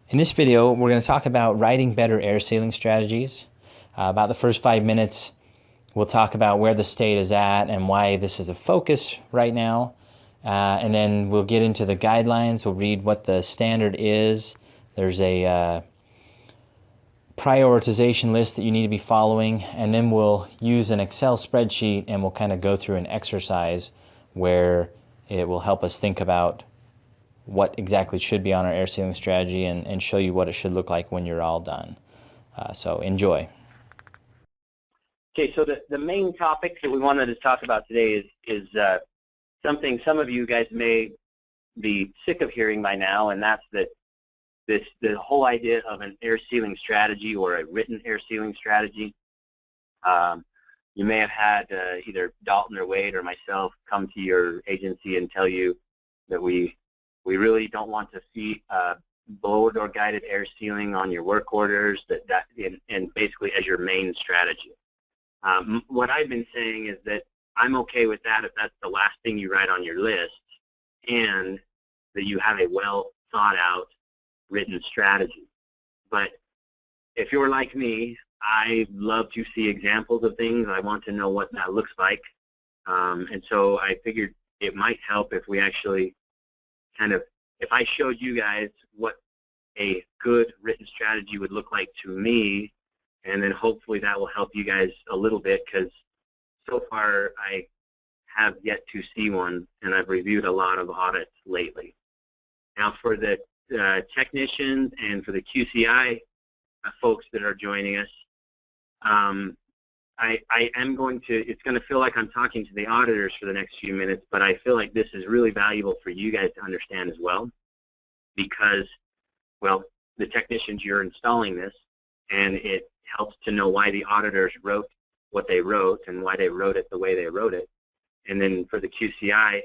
In this video, we're going to talk about writing better air sealing strategies. About the first 5 minutes, we'll talk about where the state is at and why this is a focus right now. And then we'll get into the guidelines. We'll read what the standard is. There's a prioritization list that you need to be following. And then we'll use an Excel spreadsheet and we'll kind of go through an exercise where it will help us think about what exactly should be on our air sealing strategy and show you what it should look like when you're all done. So enjoy. Okay, so the main topic that we wanted to talk about today is something some of you guys may be sick of hearing by now, and that's that the whole idea of an air sealing strategy or a written air sealing strategy. You may have had either Dalton or Wade or myself come to your agency and tell you that we really don't want to see blower door guided air sealing on your work orders, and basically as your main strategy. What I've been saying is that I'm okay with that if that's the last thing you write on your list and that you have a well thought out written strategy. But if you're like me, I love to see examples of things. I want to know what that looks like. And so I figured it might help if we actually if I showed you guys what a good written strategy would look like to me, and then hopefully that will help you guys a little bit, because so far I have yet to see one, and I've reviewed a lot of audits lately. Now for the technicians and for the QCI folks that are joining us, I am going to, it's going to feel like I'm talking to the auditors for the next few minutes, but I feel like this is really valuable for you guys to understand as well, because, well, the technicians, you're installing this, and it helps to know why the auditors wrote what they wrote and why they wrote it the way they wrote it. And then for the QCI,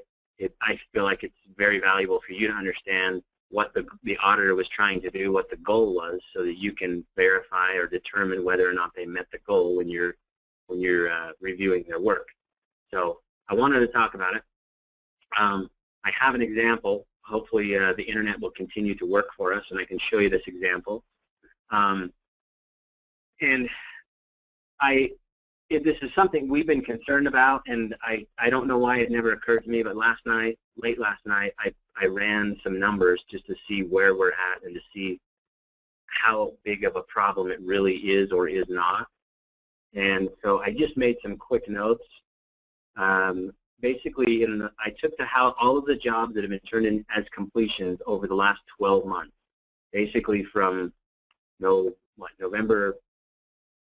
I feel like it's very valuable for you to understand what the auditor was trying to do, what the goal was, so that you can verify or determine whether or not they met the goal when you're reviewing their work. So I wanted to talk about it. I have an example. Hopefully the internet will continue to work for us, and I can show you this example. And this is something we've been concerned about, and I don't know why it never occurred to me, but late last night, I ran some numbers just to see where we're at and to see how big of a problem it really is or is not. And so I just made some quick notes. Basically, I took all of the jobs that have been turned in as completions over the last 12 months, basically from November,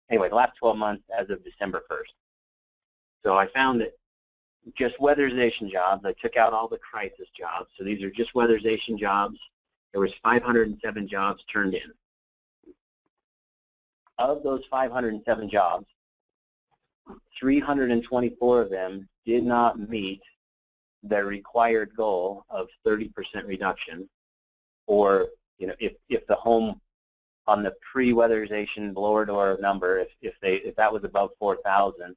anyway, the last 12 months as of December 1st. So I found that just weatherization jobs, I took out all the crisis jobs, so these are just weatherization jobs. There was 507 jobs turned in. Of those 507 jobs, 324 of them did not meet the required goal of 30% reduction, or if the home on the pre-weatherization blower door number, if that was above 4,000,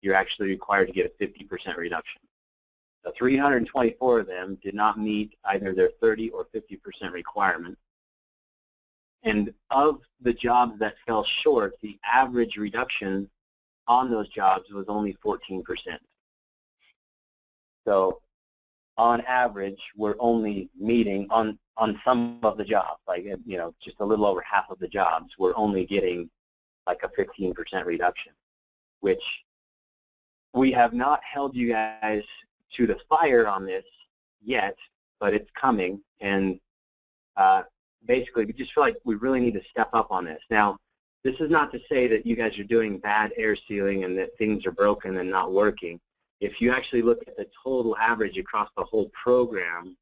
you're actually required to get a 50% reduction. So 324 of them did not meet either their 30 or 50% requirement. And of the jobs that fell short, the average reduction on those jobs was only 14%. So on average, we're only meeting on some of the jobs, like, just a little over half of the jobs, we're only getting like a 15% reduction, which we have not held you guys to the fire on this yet, but it's coming. And basically, we just feel like we really need to step up on this. Now, this is not to say that you guys are doing bad air sealing and that things are broken and not working. If you actually look at the total average across the whole program,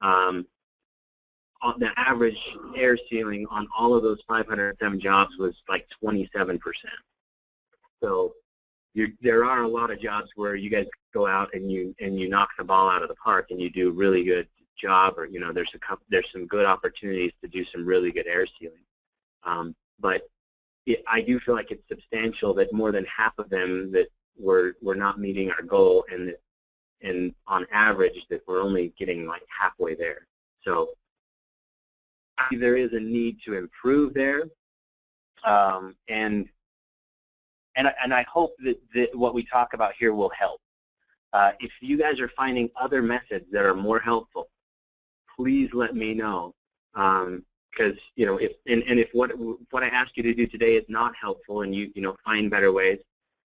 the average air sealing on all of those 507 jobs was like 27%. So there are a lot of jobs where you guys go out and you knock the ball out of the park and you do a really good job, or there's some good opportunities to do some really good air sealing. But I do feel like it's substantial that more than half of them that we're not meeting our goal, and on average that we're only getting like halfway there. So there is a need to improve there, and I hope that what we talk about here will help. If you guys are finding other methods that are more helpful, please let me know. Because if what I asked you to do today is not helpful, and you find better ways,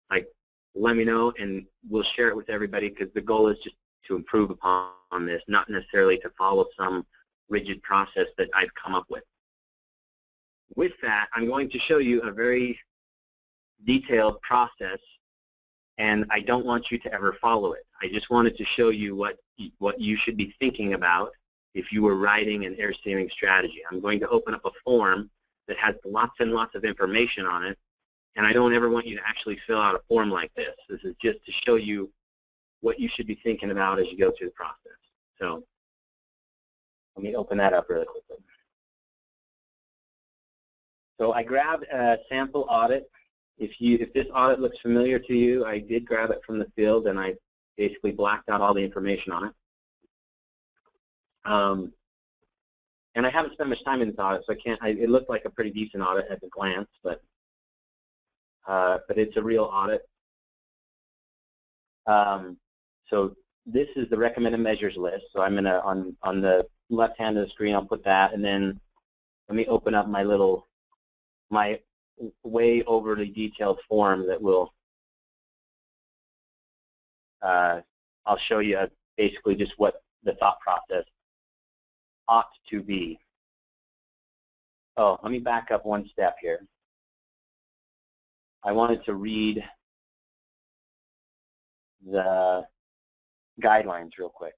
like, let me know and we'll share it with everybody, because the goal is just to improve upon this, not necessarily to follow some rigid process that I've come up with. With that, I'm going to show you a very detailed process, and I don't want you to ever follow it. I just wanted to show you what you should be thinking about if you were writing an air sealing strategy. I'm going to open up a form that has lots and lots of information on it, and I don't ever want you to actually fill out a form like this. This is just to show you what you should be thinking about as you go through the process. So let me open that up really quickly. So I grabbed a sample audit. If this audit looks familiar to you, I did grab it from the field, and I basically blacked out all the information on it. And I haven't spent much time in this audit, so it looked like a pretty decent audit at a glance, but it's a real audit. So this is the recommended measures list. So I'm gonna, on the left hand of the screen, I'll put that, and then let me open up my way overly detailed form that will, I'll show you basically just what the thought process ought to be. Oh, let me back up one step here. I wanted to read the guidelines real quick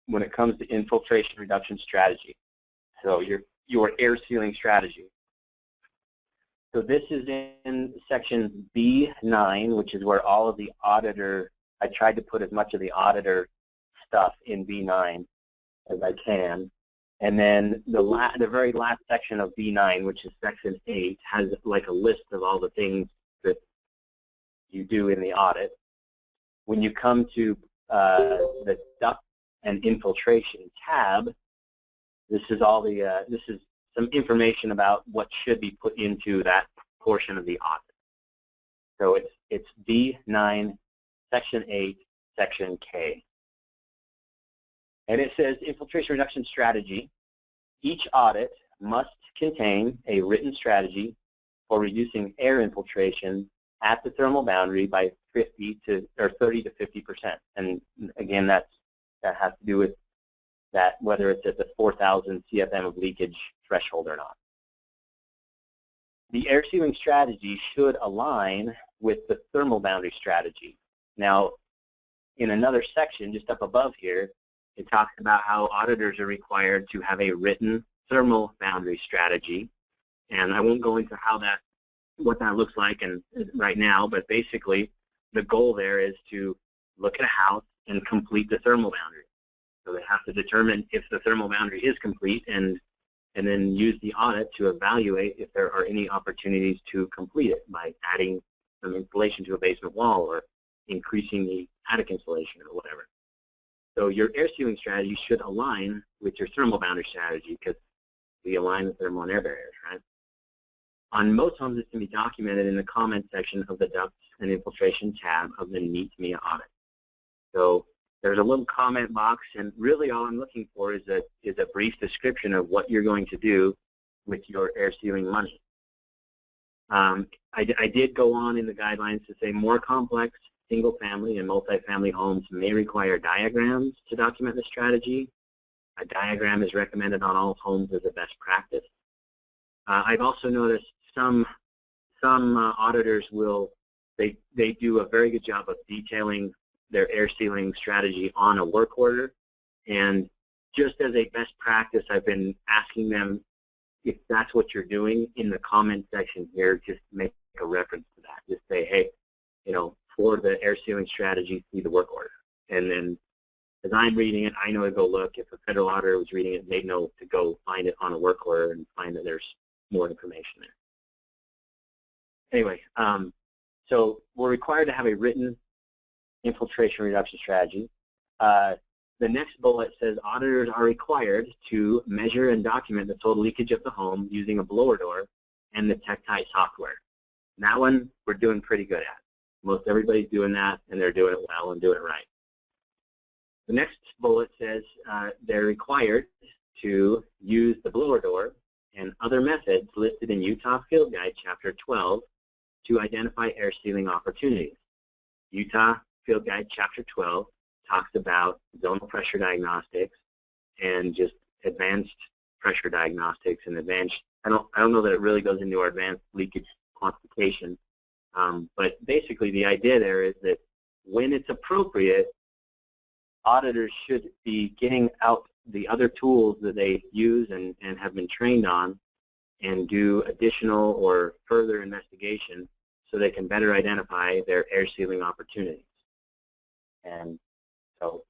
when it comes to infiltration reduction strategy. So your air sealing strategy. So this is in section B9, which is where all of the auditor, I tried to put as much of the auditor stuff in B9 as I can. And then the very last section of B9, which is section 8, has like a list of all the things that you do in the audit. When you come to the duct and infiltration tab, this is some information about what should be put into that portion of the audit. So it's B9, section 8, section K. And it says infiltration reduction strategy. Each audit must contain a written strategy for reducing air infiltration at the thermal boundary by 30 to 50%. And again, that has to do with that, whether it's at the 4,000 CFM of leakage threshold or not. The air sealing strategy should align with the thermal boundary strategy. Now, in another section just up above here, it talks about how auditors are required to have a written thermal boundary strategy. And I won't go into what that looks like right now, but basically the goal there is to look at a house and complete the thermal boundary. So they have to determine if the thermal boundary is complete, and then use the audit to evaluate if there are any opportunities to complete it by adding some insulation to a basement wall or increasing the attic insulation or whatever. So your air sealing strategy should align with your thermal boundary strategy, because we align with thermal and air barriers, right? On most homes, this can be documented in the comment section of the ducts and infiltration tab of the NEAT MIA audit. So there's a little comment box, and really all I'm looking for is a brief description of what you're going to do with your air sealing money. I did go on in the guidelines to say more complex single-family and multifamily homes may require diagrams to document the strategy. A diagram is recommended on all homes as a best practice. I've also noticed some auditors they do a very good job of detailing their air sealing strategy on a work order, and just as a best practice, I've been asking them, if that's what you're doing, in the comment section here, just make a reference to that. Just say, hey, for the air sealing strategy, see the work order. And then as I'm reading it, I know to go look. If a federal auditor was reading it, they know to go find it on a work order and find that there's more information there. Anyway, so we're required to have a written infiltration reduction strategy. The next bullet says auditors are required to measure and document the total leakage of the home using a blower door and the TechTie software. And that one we're doing pretty good at. Most everybody's doing that, and they're doing it well and doing it right. The next bullet says they're required to use the blower door and other methods listed in Utah Field Guide Chapter 12 to identify air sealing opportunities. Utah Field Guide Chapter 12 talks about zonal pressure diagnostics and just advanced pressure diagnostics and advanced, I don't know that it really goes into our advanced leakage quantification, but basically the idea there is that when it's appropriate, auditors should be getting out the other tools that they use and have been trained on and do additional or further investigation so they can better identify their air sealing opportunities. And so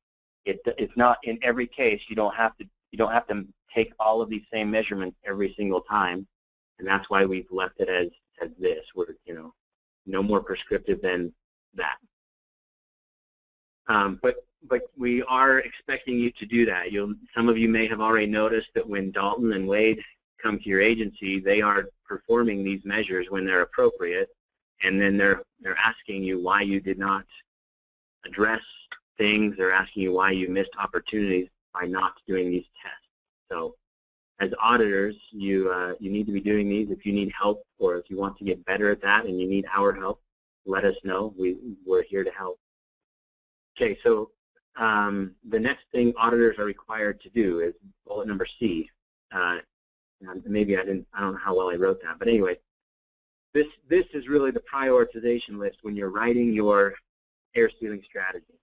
it's not in every case. You don't have to take all of these same measurements every single time, and that's why we've left it as this. We're no more prescriptive than that. But we are expecting you to do that. Some of you may have already noticed that when Dalton and Wade come to your agency, they are performing these measures when they're appropriate, and then they're asking you why you did not address things. They're asking you why you missed opportunities by not doing these tests. So as auditors, you need to be doing these. If you need help or if you want to get better at that and you need our help, let us know. We're here to help. Okay, so the next thing auditors are required to do is bullet number C. Maybe I don't know how well I wrote that, but anyway, this is really the prioritization list when you're writing your air sealing strategy.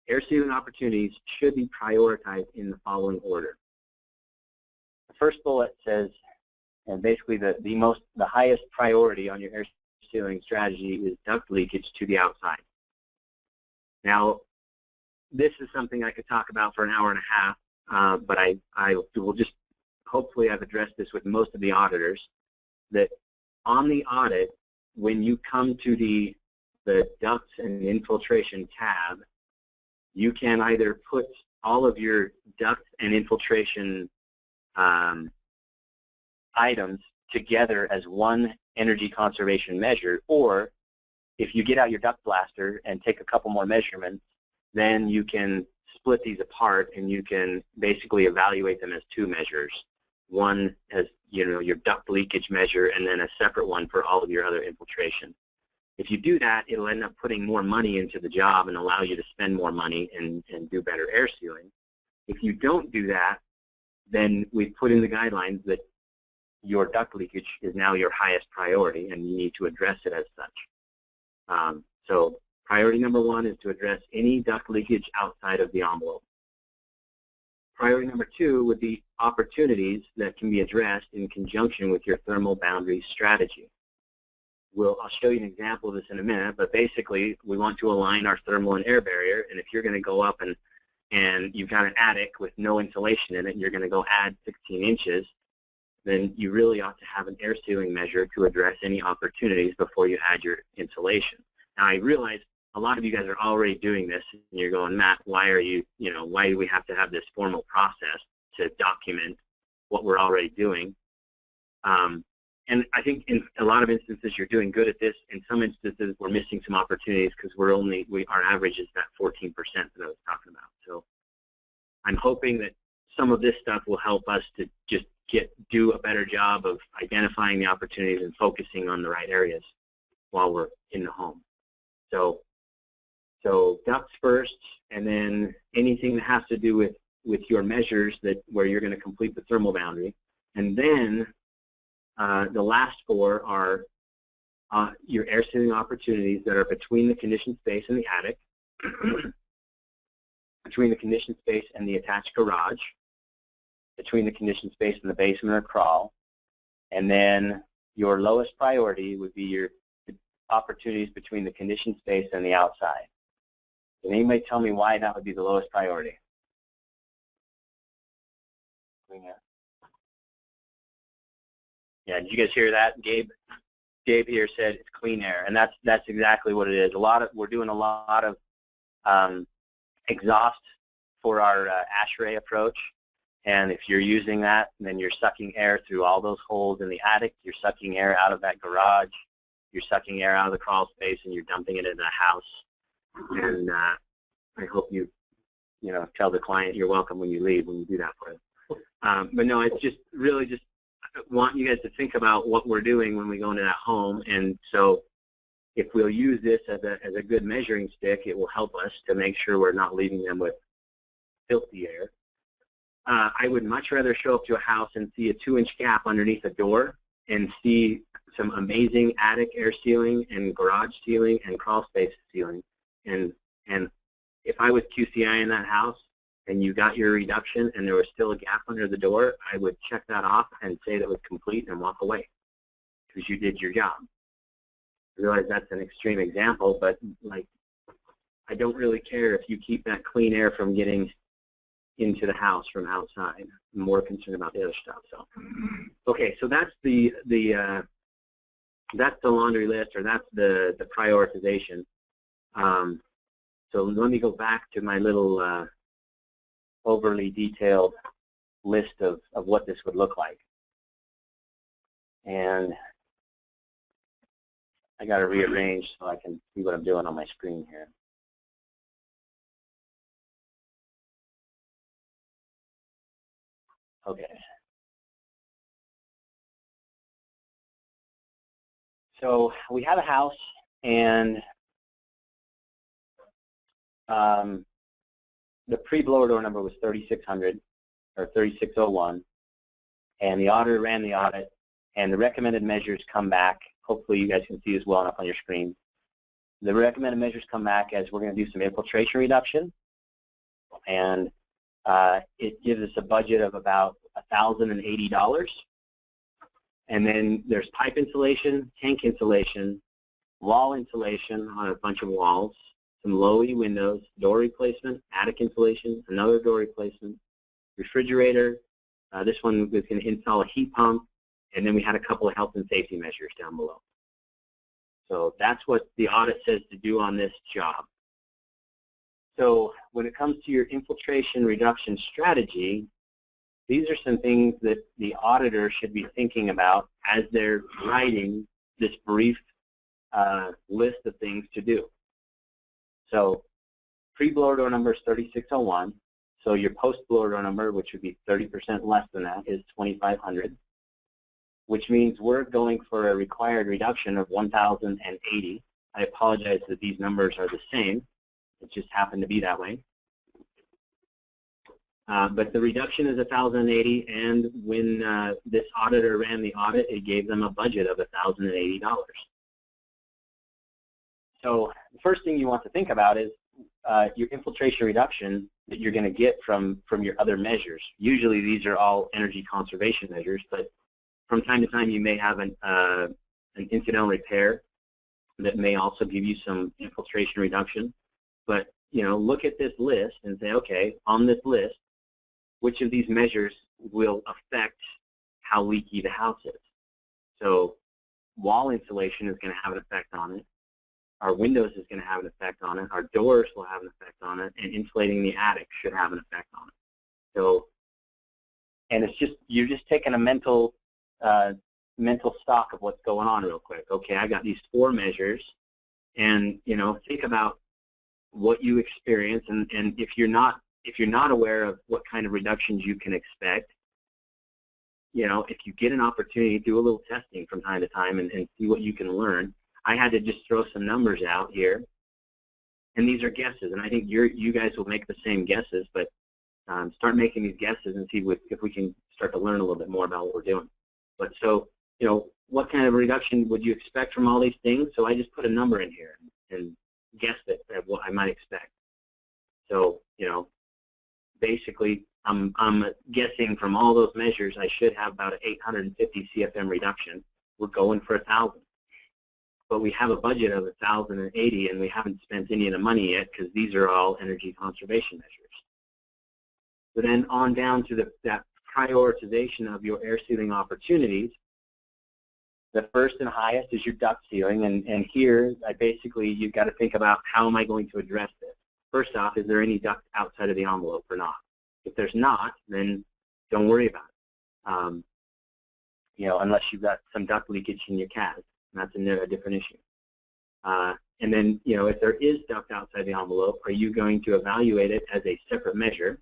Air sealing opportunities should be prioritized in the following order. The first bullet says, and basically the highest priority on your air sealing strategy is duct leakage to the outside. Now, this is something I could talk about for an hour and a half, but I will just, hopefully I've addressed this with most of the auditors, that on the audit, when you come to the ducts and infiltration tab, you can either put all of your duct and infiltration items together as one energy conservation measure, or if you get out your duct blaster and take a couple more measurements, then you can split these apart and you can basically evaluate them as two measures. One as your duct leakage measure, and then a separate one for all of your other infiltration. If you do that, it'll end up putting more money into the job and allow you to spend more money and do better air sealing. If you don't do that, then we've put in the guidelines that your duct leakage is now your highest priority and you need to address it as such. So priority number one is to address any duct leakage outside of the envelope. Priority number two would be opportunities that can be addressed in conjunction with your thermal boundary strategy. I'll show you an example of this in a minute, but basically we want to align our thermal and air barrier, and if you're going to go up and you've got an attic with no insulation in it and you're going to go add 16 inches, then you really ought to have an air sealing measure to address any opportunities before you add your insulation. Now I realize a lot of you guys are already doing this, and you're going, Matt, why do we have to have this formal process to document what we're already doing? And I think in a lot of instances you're doing good at this. In some instances we're missing some opportunities because our average is that 14% that I was talking about. So I'm hoping that some of this stuff will help us to just do a better job of identifying the opportunities and focusing on the right areas while we're in the home. So ducts first, and then anything that has to do with your measures where you're going to complete the thermal boundary. And then the last four are your air sealing opportunities that are between the conditioned space and the attic, between the conditioned space and the attached garage, between the conditioned space and the basement or crawl, and then your lowest priority would be your opportunities between the conditioned space and the outside. Can anybody tell me why that would be the lowest priority? Yeah, did you guys hear that? Gabe here said it's clean air, and that's exactly what it is. We're doing a lot of exhaust for our ASHRAE approach. And if you're using that, then you're sucking air through all those holes in the attic. You're sucking air out of that garage. You're sucking air out of the crawl space, and you're dumping it in the house. And I hope you tell the client you're welcome when you leave when you do that for them. But no, it's just really just want you guys to think about what we're doing when we go into that home. And so if we'll use this as a good measuring stick, it will help us to make sure we're not leaving them with filthy air. I would much rather show up to a house and see a 2-inch gap underneath a door and see some amazing attic air sealing and garage sealing and crawl space sealing. And if I was QCI in that house and you got your reduction and there was still a gap under the door, I would check that off and say that was complete and walk away because you did your job. I realize that's an extreme example, but like I don't really care if you keep that clean air from getting into the house from outside. I'm more concerned about the other stuff. So, okay, so that's the laundry list, or that's the prioritization. So let me go back to my little overly detailed list of what this would look like. And I got to rearrange so I can see what I'm doing on my screen here. Okay. So we have a house, and the pre-blower door number was 3600 or 3601, and the auditor ran the audit, and the recommended measures come back. Hopefully you guys can see this well enough on your screen. The recommended measures come back as we're going to do some infiltration reduction, and it gives us a budget of about $1,080. And then there's pipe insulation, tank insulation, wall insulation on a bunch of walls, some low-E windows, door replacement, attic insulation, another door replacement, refrigerator. This one was going to install a heat pump, and then we had a couple of health and safety measures down below. So that's what the audit says to do on this job. So when it comes to your infiltration reduction strategy, these are some things that the auditor should be thinking about as they're writing this brief list of things to do. So pre-blower door number is 3601. So your post-blower door number, which would be 30% less than that, is 2500, which means we're going for a required reduction of 1,080. I apologize that these numbers are the same. It just happened to be that way. But the reduction is 1,080, and when this auditor ran the audit, it gave them a budget of $1,080. So the first thing you want to think about is your infiltration reduction that you're going to get from your other measures. Usually these are all energy conservation measures, but from time to time you may have an incidental repair that may also give you some infiltration reduction. But look at this list and say, okay, on this list, which of these measures will affect how leaky the house is? So wall insulation is going to have an effect on it. Our windows is going to have an effect on it. Our doors will have an effect on it. And insulating the attic should have an effect on it. So, and it's just, you're just taking a mental stock of what's going on real quick. Okay, I got these 4 measures, and think about what you experience, and if you're not aware of what kind of reductions you can expect, if you get an opportunity, do a little testing from time to time and see what you can learn. I had to just throw some numbers out here, and these are guesses, and I think you guys will make the same guesses, but start making these guesses and see if we can start to learn a little bit more about what we're doing. But so, what kind of reduction would you expect from all these things? So I just put a number in here and guessed it at what I might expect. So, basically, I'm guessing from all those measures, I should have about an 850 CFM reduction. We're going for 1,000. But we have a budget of 1,080, and we haven't spent any of the money yet because these are all energy conservation measures. So then on down to that prioritization of your air sealing opportunities. The first and highest is your duct sealing, and here you've got to think about how am I going to address this. first off, is there any duct outside of the envelope or not? If there's not, then don't worry about it. Unless you've got some duct leakage in your CAS, that's a different issue. And then, if there is duct outside the envelope, are you going to evaluate it as a separate measure,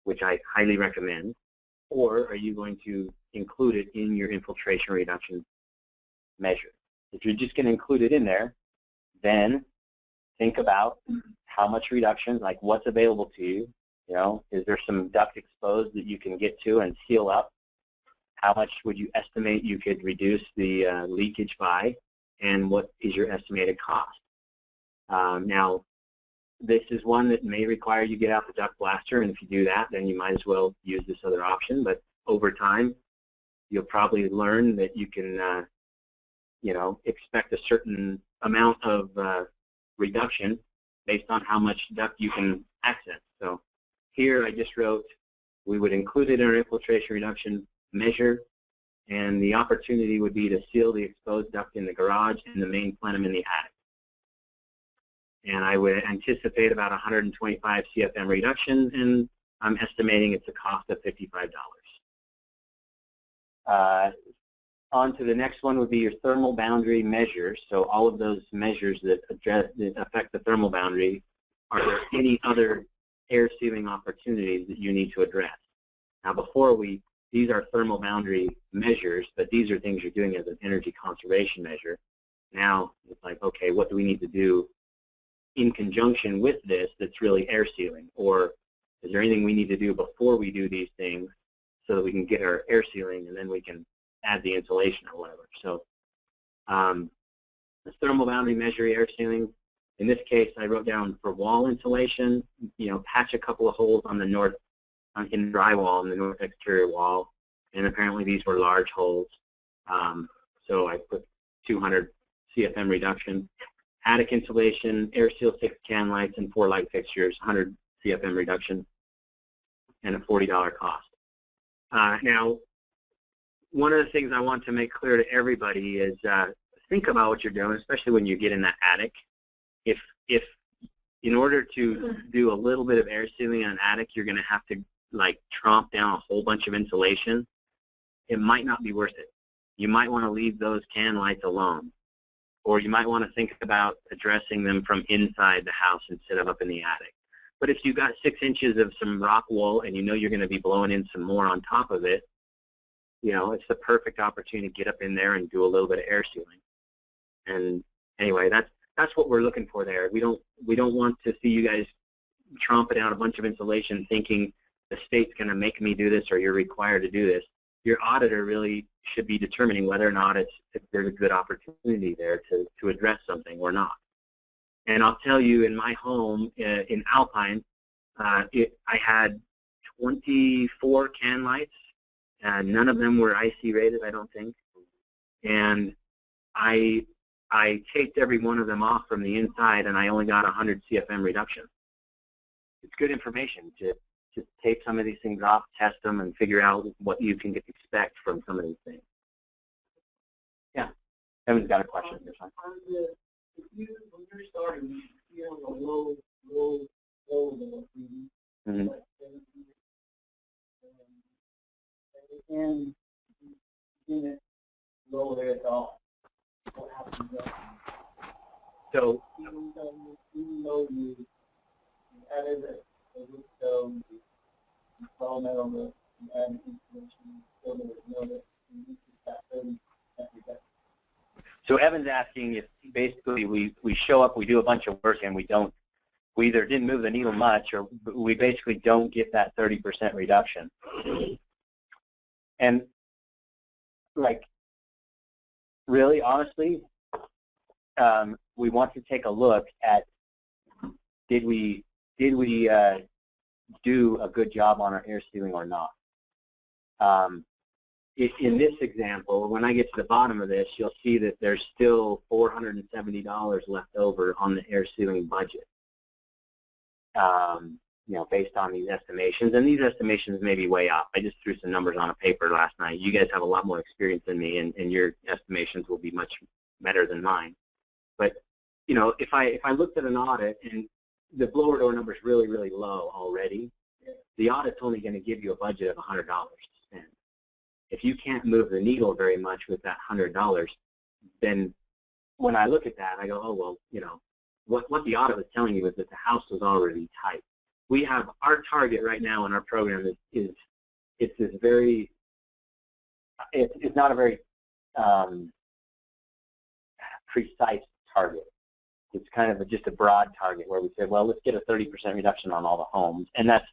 which I highly recommend, or are you going to include it in your infiltration reduction measure? If you're just going to include it in there, then think about how much reduction, like what's available to you. Is there some duct exposed that you can get to and seal up? How much would you estimate you could reduce the leakage by, and what is your estimated cost? Now, this is one that may require you get out the duct blaster, and if you do that, then you might as well use this other option. But over time, you'll probably learn that you can, expect a certain amount of reduction based on how much duct you can access. So here I just wrote, we would include it in our infiltration reduction measure, and the opportunity would be to seal the exposed duct in the garage and the main plenum in the attic. And I would anticipate about 125 CFM reduction, and I'm estimating it's a cost of $55. On to the next one would be your thermal boundary measures. So all of those measures that affect the thermal boundary, are there any other air sealing opportunities that you need to address? Now these are thermal boundary measures, but these are things you're doing as an energy conservation measure. Now it's like, okay, what do we need to do in conjunction with this that's really air sealing? Or is there anything we need to do before we do these things so that we can get our air sealing and then we can add the insulation or whatever? So the thermal boundary measure air sealing, in this case I wrote down for wall insulation, patch a couple of holes on the north, in drywall in the north exterior wall, and apparently these were large holes. So I put 200 CFM reduction. Attic insulation, air seal 6 can lights and 4 light fixtures, 100 CFM reduction, and a $40 cost. Now, one of the things I want to make clear to everybody is think about what you're doing, especially when you get in that attic. If in order to do a little bit of air sealing in an attic, you're going to have to tromp down a whole bunch of insulation, it might not be worth it. You might want to leave those can lights alone. Or you might want to think about addressing them from inside the house instead of up in the attic. But if you've got 6 inches of some rock wool and you're going to be blowing in some more on top of it, it's the perfect opportunity to get up in there and do a little bit of air sealing. And anyway, that's what we're looking for there. We don't want to see you guys tromping out a bunch of insulation thinking the state's going to make me do this or you're required to do this. Your auditor really should be determining whether or not if there's a good opportunity there to address something or not. And I'll tell you, in my home in Alpine, I had 24 can lights. None of them were IC rated, I don't think. And I taped every one of them off from the inside, and I only got 100 CFM reduction. It's good information to tape some of these things off, test them, and figure out what you can expect from some of these things. Yeah, Kevin's got a question here. When you're starting, you have a low Mm-hmm. And you didn't lower it at all. What happens then? So Even though you added a root stone, you install metal, you added insulation, so there was no that you need that 30% reduction. So Evan's asking if basically we show up, we do a bunch of work, and we either didn't move the needle much, or we basically don't get that 30% reduction. And really, honestly, we want to take a look at did we do a good job on our air sealing or not. In this example, when I get to the bottom of this, you'll see that there's still $470 left over on the air sealing budget. Based on these estimations, and these estimations may be way off. I just threw some numbers on a paper last night. You guys have a lot more experience than me, and your estimations will be much better than mine. But if I looked at an audit and the blower door number is really, really low already, the audit's only going to give you a budget of $100 to spend. If you can't move the needle very much with that $100, then when I look at that, I go, oh, well, you know, what the audit was telling you is that the house was already tight. We have our target right now in our program is it's this very, it's not a very precise target. It's kind of just a broad target where we said, well, let's get a 30% reduction on all the homes, and that's,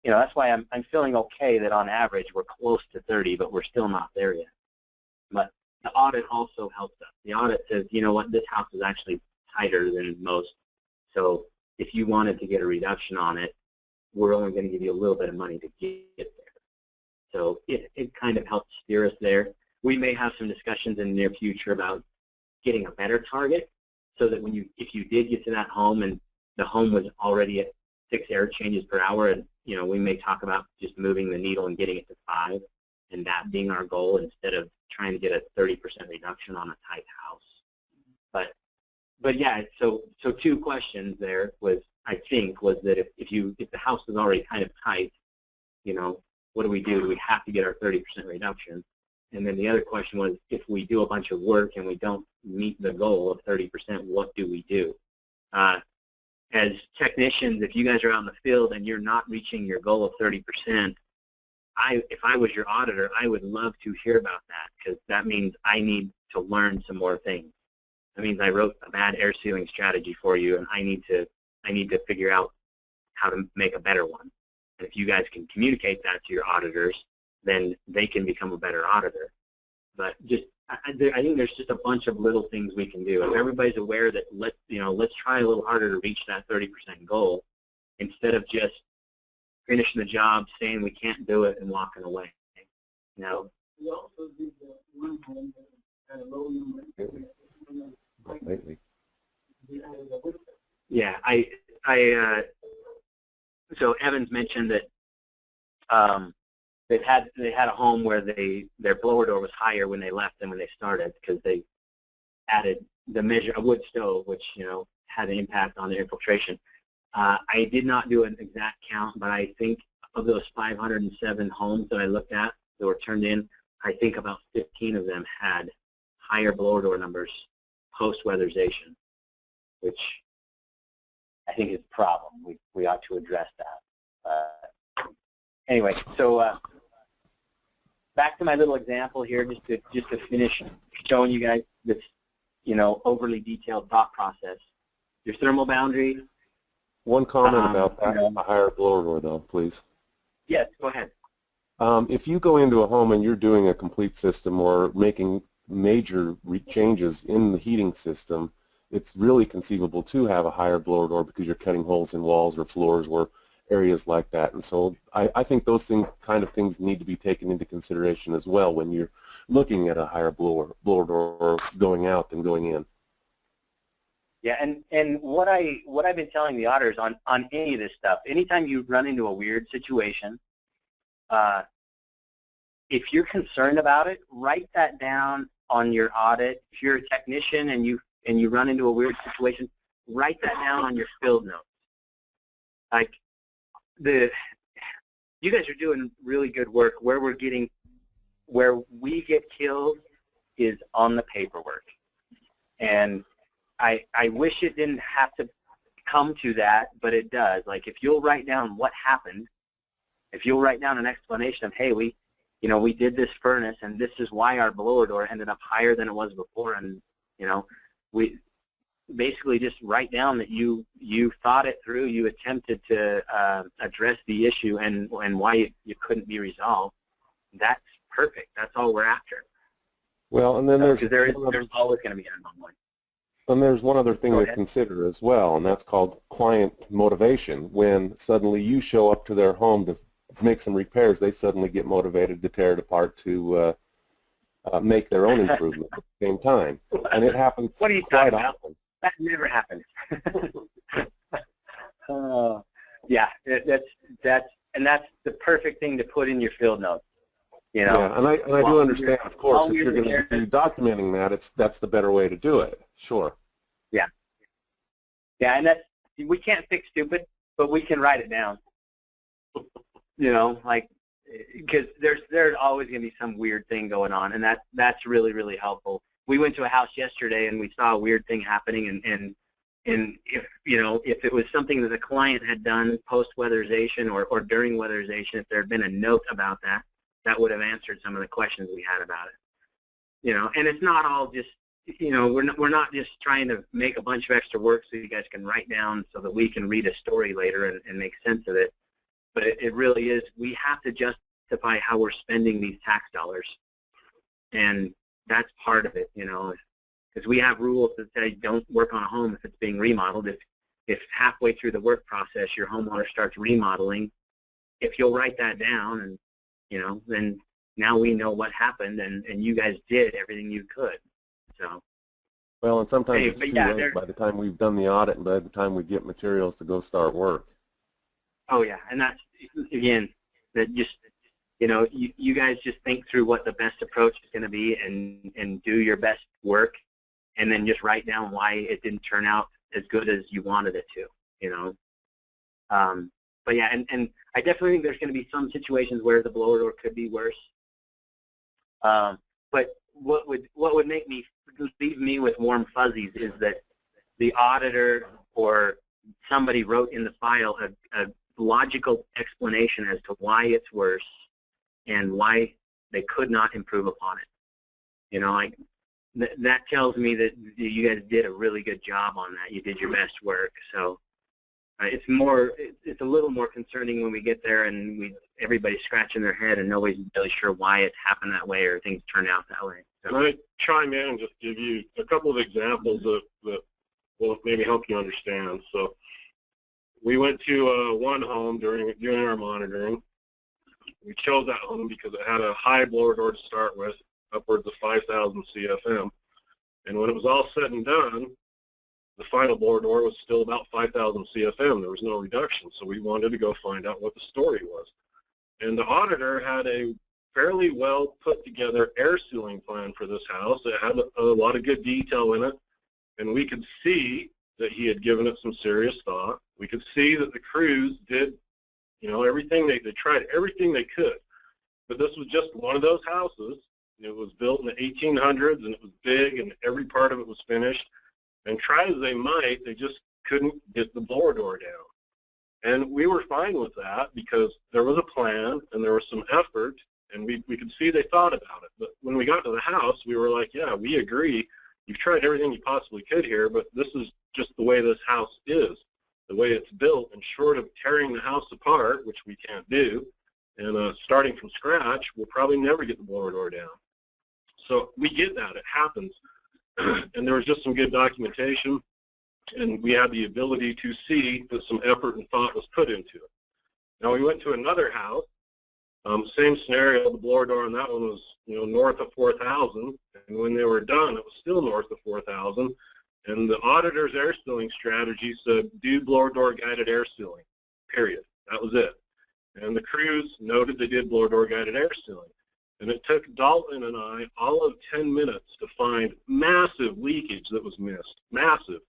you know, that's why I'm feeling okay that on average we're close to 30, but we're still not there yet. But the audit also helps us. The audit says, you know what, this house is actually tighter than most, so if you wanted to get a reduction on it, we're only going to give you a little bit of money to get there. So it kind of helps steer us there. We may have some discussions in the near future about getting a better target, so that when if you did get to that home and the home was already at 6 air changes per hour, and you know, we may talk about just moving the needle and getting it to 5, and that being our goal instead of trying to get a 30% reduction on a tight house. But yeah, so 2 questions there was, I think, was that if the house is already kind of tight, you know, what do we do? Do we have to get our 30% reduction? And then the other question was, if we do a bunch of work and we don't meet the goal of 30%, what do we do? As technicians, if you guys are out in the field and you're not reaching your goal of 30%, if I was your auditor, I would love to hear about that, because that means I need to learn some more things. That means I wrote a bad air sealing strategy for you, and I need to figure out how to make a better one. And if you guys can communicate that to your auditors, then they can become a better auditor. But just, I think there's just a bunch of little things we can do. If everybody's aware that let's try a little harder to reach that 30% goal, instead of just finishing the job, saying we can't do it, and walking away. You know. We also did the one home that had a low number. Lately. Yeah, so Evans mentioned that they had a home where their blower door was higher when they left than when they started, because they added a wood stove, which, you know, had an impact on their infiltration. I did not do an exact count, but I think of those 507 homes that I looked at that were turned in, I think about 15 of them had higher blower door numbers post-weatherization, which I think is a problem. We ought to address that. Anyway, so back to my little example here, just to finish showing you guys this, you know, overly detailed thought process. Your thermal boundary. One comment about that, a higher blower door, though, please. Yes, go ahead. If you go into a home and you're doing a complete system or making major changes in the heating system, it's really conceivable to have a higher blower door, because you're cutting holes in walls or floors or areas like that. And so I think those kind of things need to be taken into consideration as well when you're looking at a higher blower door going out than going in. Yeah, and what I've been telling the auditors on any of this stuff, anytime you run into a weird situation, if you're concerned about it, write that down on your audit. If you're a technician and you run into a weird situation, write that down on your field notes. Like, you guys are doing really good work. Where we get killed is on the paperwork. And I wish it didn't have to come to that, but it does. Like, if you'll write down what happened, if you'll write down an explanation of, hey, we did this furnace, and this is why our blower door ended up higher than it was before, and, you know, we basically just write down that you thought it through, you attempted to address the issue and why it couldn't be resolved. That's perfect. That's all we're after. Well, and then there's always going to be an anomaly. And there's one other thing to consider as well, and that's called client motivation. When suddenly you show up to their home to make some repairs, they suddenly get motivated to tear it apart to make their own improvement at the same time. And it happens what are you quite talking about? often. That never happens. Yeah, that's the perfect thing to put in your field notes. You know, yeah, and I do understand, of course, if you're going to be documenting that, that's the better way to do it. Sure. Yeah. Yeah, and that's, we can't fix stupid, but we can write it down. Like, because there's always going to be some weird thing going on, and that's really, really helpful. We went to a house yesterday, and we saw a weird thing happening, and if it was something that the client had done post-weatherization or during weatherization, if there had been a note about that, that would have answered some of the questions we had about it. And it's not all just, we're not just trying to make a bunch of extra work so you guys can write down so that we can read a story later and make sense of it. But it really is, we have to justify how we're spending these tax dollars. And that's part of it, because we have rules that say don't work on a home if it's being remodeled. If halfway through the work process your homeowner starts remodeling, if you'll write that down, and then now we know what happened, and you guys did everything you could. So. Well, and sometimes it's too late by the time we've done the audit and by the time we get materials to go start work. Oh yeah, and that's, again, that just, you guys just think through what the best approach is going to be and do your best work, and then just write down why it didn't turn out as good as you wanted it to, But yeah, and I definitely think there's going to be some situations where the blower door could be worse. But what would leave me with warm fuzzies is that the auditor or somebody wrote in the file a logical explanation as to why it's worse and why they could not improve upon it. That tells me that you guys did a really good job on that. You did your best work. So it's a little more concerning when we get there and everybody's scratching their head and nobody's really sure why it happened that way or things turned out that way. So. Can I chime in and just give you a couple of examples that will maybe help you understand? So we went to one home during our monitoring. We chose that home because it had a high blower door to start with, upwards of 5,000 CFM. And when it was all said and done, the final blower door was still about 5,000 CFM. There was no reduction. So we wanted to go find out what the story was. And the auditor had a fairly well put together air sealing plan for this house. It had a lot of good detail in it. And we could see that he had given it some serious thought. We could see that the crews did, everything. They tried everything they could. But this was just one of those houses. It was built in the 1800s, and it was big, and every part of it was finished. And try as they might, they just couldn't get the blower door down. And we were fine with that because there was a plan, and there was some effort, and we could see they thought about it. But when we got to the house, we were like, yeah, we agree. You've tried everything you possibly could here, but this is just the way this house is, the way it's built, and short of tearing the house apart, which we can't do, and starting from scratch, we'll probably never get the blower door down. So we get that. It happens. And there was just some good documentation, and we had the ability to see that some effort and thought was put into it. Now we went to another house, same scenario. The blower door on that one was, north of 4,000, and when they were done, it was still north of 4,000. And the auditor's air sealing strategy said, do blower door guided air sealing, period. That was it. And the crews noted they did blower door guided air sealing. And it took Dalton and I all of 10 minutes to find massive leakage that was missed, massive.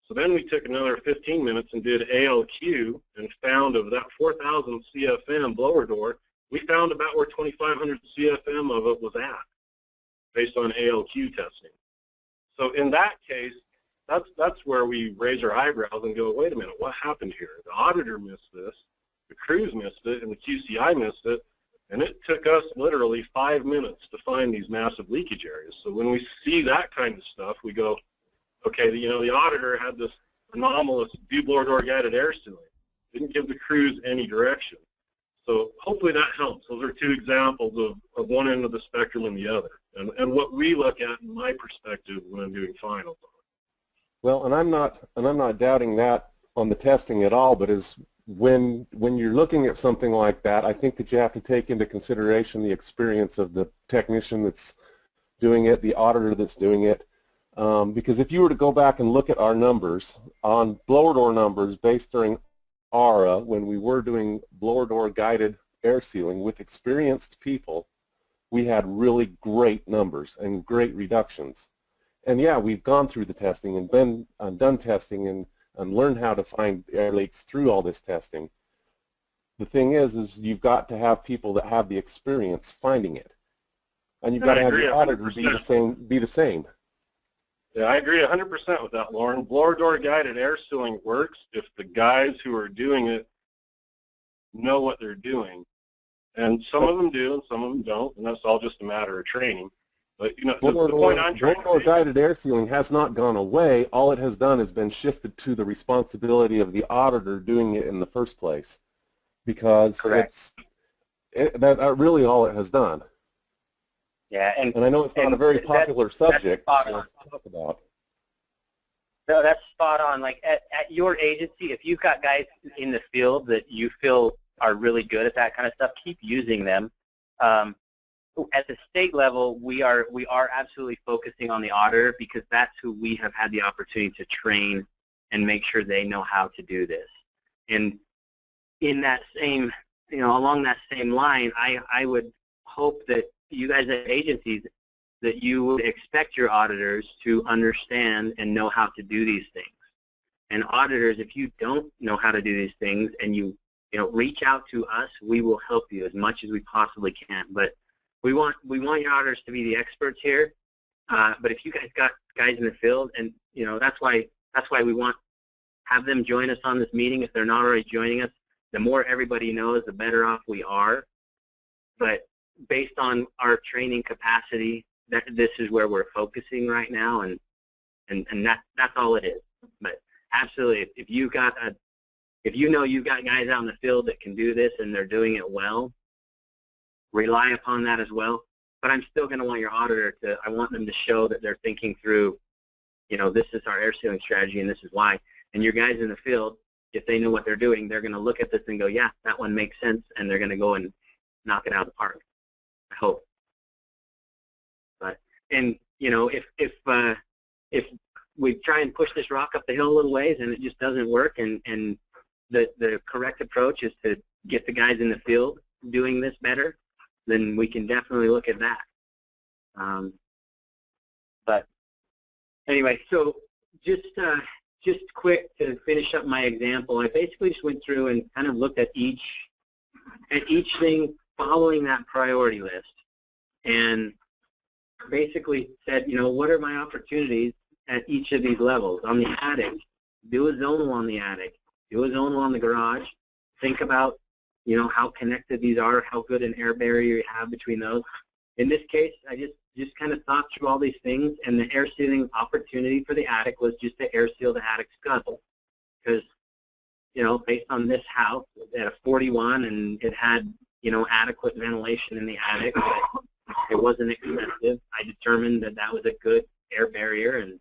So then we took another 15 minutes and did ALQ and found of that 4,000 CFM blower door, we found about where 2,500 CFM of it was at, based on ALQ testing. So in that case, that's where we raise our eyebrows and go, wait a minute, what happened here? The auditor missed this, the crews missed it, and the QCI missed it. And it took us literally 5 minutes to find these massive leakage areas. So when we see that kind of stuff, we go, okay, the auditor had this anomalous blower door guided air sealing. Didn't give the crews any direction. So hopefully that helps. Those are two examples of one end of the spectrum and the other, and what we look at in my perspective when I'm doing finals. Well, and I'm not doubting that on the testing at all, but when you're looking at something like that, I think that you have to take into consideration the experience of the technician that's doing it, the auditor that's doing it, because if you were to go back and look at our numbers on blower door numbers based during ARA, when we were doing blower door guided air sealing with experienced people, we had really great numbers and great reductions. And yeah, we've gone through the testing and done testing, and and learn how to find air leaks through all this testing. The thing is you've got to have people that have the experience finding it, and you've got to have your auditor be the same. Yeah, I agree 100% with that, Lauren. Blower door guided air sealing works if the guys who are doing it know what they're doing. And some of them do and some of them don't, and that's all just a matter of training. But, you know, the point I'm trying to make... Blower door guided air sealing has not gone away. All it has done has been shifted to the responsibility of the auditor doing it in the first place. Because that's really all it has done. Yeah, and I know it's not a very popular subject to talk about. No, that's spot on. Like at your agency, if you've got guys in the field that you feel are really good at that kind of stuff, keep using them. At the state level, we are absolutely focusing on the auditor because that's who we have had the opportunity to train and make sure they know how to do this. And in that same, along that same line, I would hope that you guys at agencies, that you would expect your auditors to understand and know how to do these things. And auditors, if you don't know how to do these things and you reach out to us, we will help you as much as we possibly can. But we want your auditors to be the experts here. But if you guys got guys in the field, and that's why we have them join us on this meeting if they're not already joining us. The more everybody knows, the better off we are. But based on our training capacity, this is where we're focusing right now, and that's all it is. But absolutely, if you've got guys out in the field that can do this and they're doing it well, rely upon that as well. But I'm still going to want your auditor I want them to show that they're thinking through, this is our air sealing strategy and this is why. And your guys in the field, if they know what they're doing, they're going to look at this and go, yeah, that one makes sense, and they're going to go and knock it out of the park. I hope. But if we try and push this rock up the hill a little ways and it just doesn't work, and the correct approach is to get the guys in the field doing this better, then we can definitely look at that. But anyway, so just quick to finish up my example, I basically just went through and kind of looked at each thing following that priority list, and basically said, what are my opportunities at each of these levels? On the attic, do a zonal on the attic, do a zonal on the garage. Think about, how connected these are, how good an air barrier you have between those. In this case, I just kind of thought through all these things, and the air sealing opportunity for the attic was just to air seal the attic scuttle. Because, based on this house, it had a 41, and it had, adequate ventilation in the attic, but it wasn't expensive. I determined that was a good air barrier, and,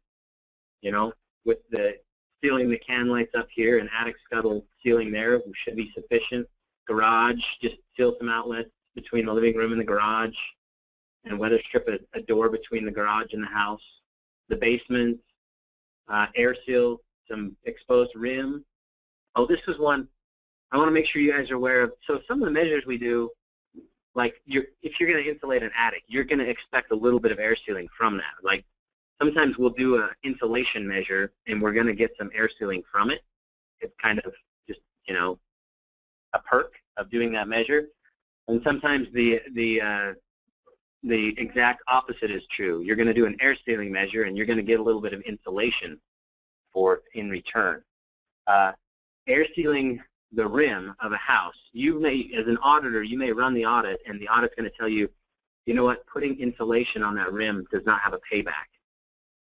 with the sealing the can lights up here and attic scuttle sealing there should be sufficient. Garage, just seal some outlets between the living room and the garage, and weather strip a door between the garage and the house. The basement, air seal, some exposed rim. Oh, this is one I want to make sure you guys are aware of. So some of the measures we do, like if you're going to insulate an attic, you're going to expect a little bit of air sealing from that. Like sometimes we'll do an insulation measure and we're going to get some air sealing from it. It's kind of just, a perk of doing that measure. And sometimes the exact opposite is true. You're going to do an air sealing measure and you're going to get a little bit of insulation in return. Air sealing the rim of a house, you may, as an auditor, you may run the audit and the audit's going to tell you, you know what, putting insulation on that rim does not have a payback.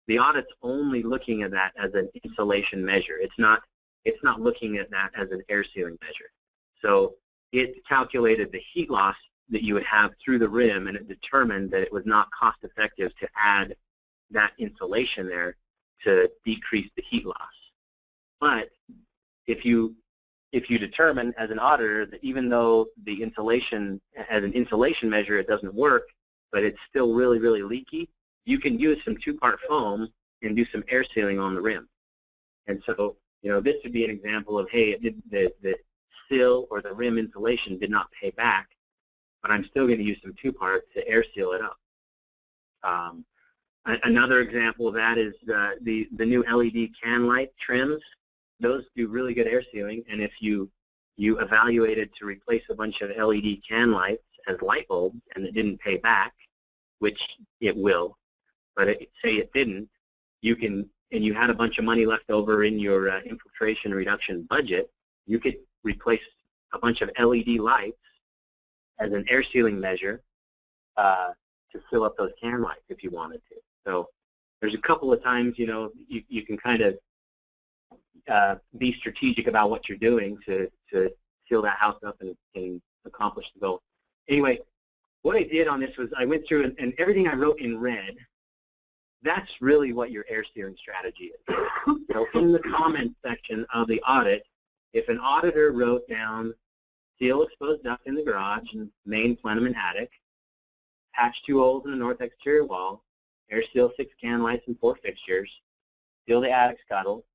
The audit's only looking at that as an insulation measure. It's not looking at that as an air sealing measure. So it calculated the heat loss that you would have through the rim, and it determined that it was not cost effective to add that insulation there to decrease the heat loss. But if you determine as an auditor that even though the insulation, as an insulation measure, it doesn't work, but it's still really, really leaky, you can use some two-part foam and do some air sealing on the rim. And so, this would be an example of, hey, the sill or the rim insulation did not pay back, but I'm still going to use some two-part to air seal it up. Another example of that is the new LED can light trims. those do really good air sealing. And if you evaluated to replace a bunch of LED can lights as light bulbs and it didn't pay back, which it will, but say it didn't, you can, and you had a bunch of money left over in your infiltration reduction budget, you could replace a bunch of LED lights as an air sealing measure to fill up those can lights if you wanted to. So there's a couple of times, you know, you can kind of be strategic about what you're doing to fill that house up and accomplish the goal. Anyway, what I did on this was I went through and everything I wrote in red, that's really what your air sealing strategy is. So in the comment section of the audit, if an auditor wrote down seal exposed duct in the garage and main plenum and attic, patch 2 holes in the north exterior wall, air seal 6 can lights and 4 fixtures, seal the attic scuttle,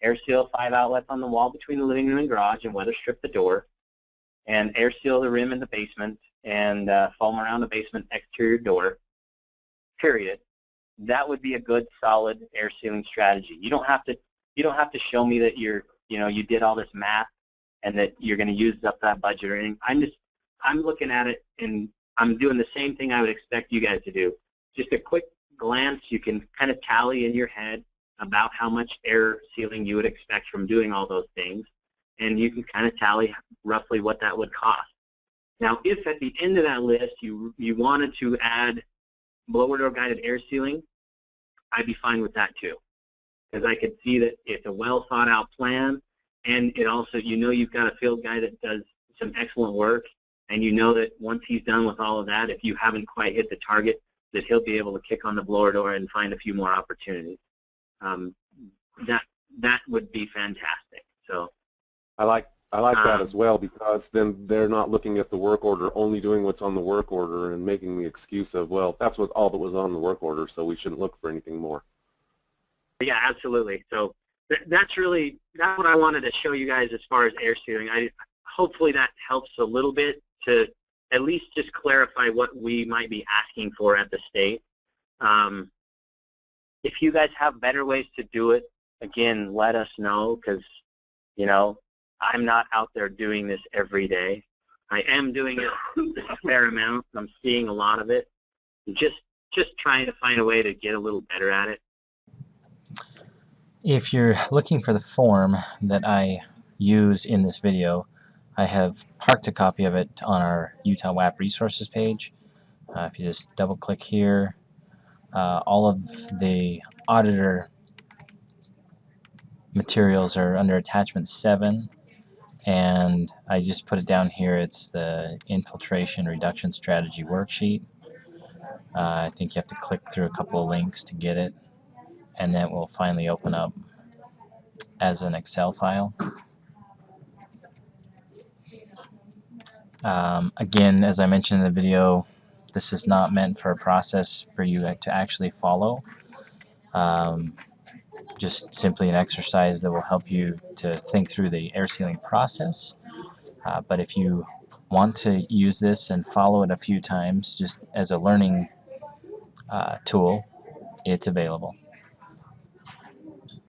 air seal 5 outlets on the wall between the living room and garage and weather strip the door, and air seal the rim in the basement and foam around the basement exterior door, period. That would be a good solid air sealing strategy. You don't have to show me that you did all this math and that you're going to use up that budget or anything. I'm looking at it and I'm doing the same thing I would expect you guys to do. Just a quick glance, you can kind of tally in your head about how much air sealing you would expect from doing all those things, and you can kind of tally roughly what that would cost. Now, if at the end of that list you wanted to add blower door guided air sealing, I'd be fine with that too, because I could see that it's a well thought out plan, and it also, you've got a field guy that does some excellent work, and you know that once he's done with all of that, if you haven't quite hit the target, that he'll be able to kick on the blower door and find a few more opportunities. That would be fantastic. So I like that as well, because then they're not looking at the work order, only doing what's on the work order and making the excuse of, well, that's what all that was on the work order, so we shouldn't look for anything more. yeah, absolutely. So that's what I wanted to show you guys as far as air sealing. Hopefully that helps a little bit to at least just clarify what we might be asking for at the state. If you guys have better ways to do it, again, let us know, because, I'm not out there doing this every day. I am doing it a fair amount. I'm seeing a lot of it. Just trying to find a way to get a little better at it. If you're looking for the form that I use in this video, I have parked a copy of it on our Utah WAP resources page. If you just double click here, all of the auditor materials are under attachment 7, and I just put it down here. It's the Infiltration Reduction Strategy worksheet. I think you have to click through a couple of links to get it, and then it will finally open up as an Excel file. Again, as I mentioned in the video, this is not meant for a process for you to actually follow. Just simply an exercise that will help you to think through the air sealing process. But if you want to use this and follow it a few times just as a learning tool, it's available.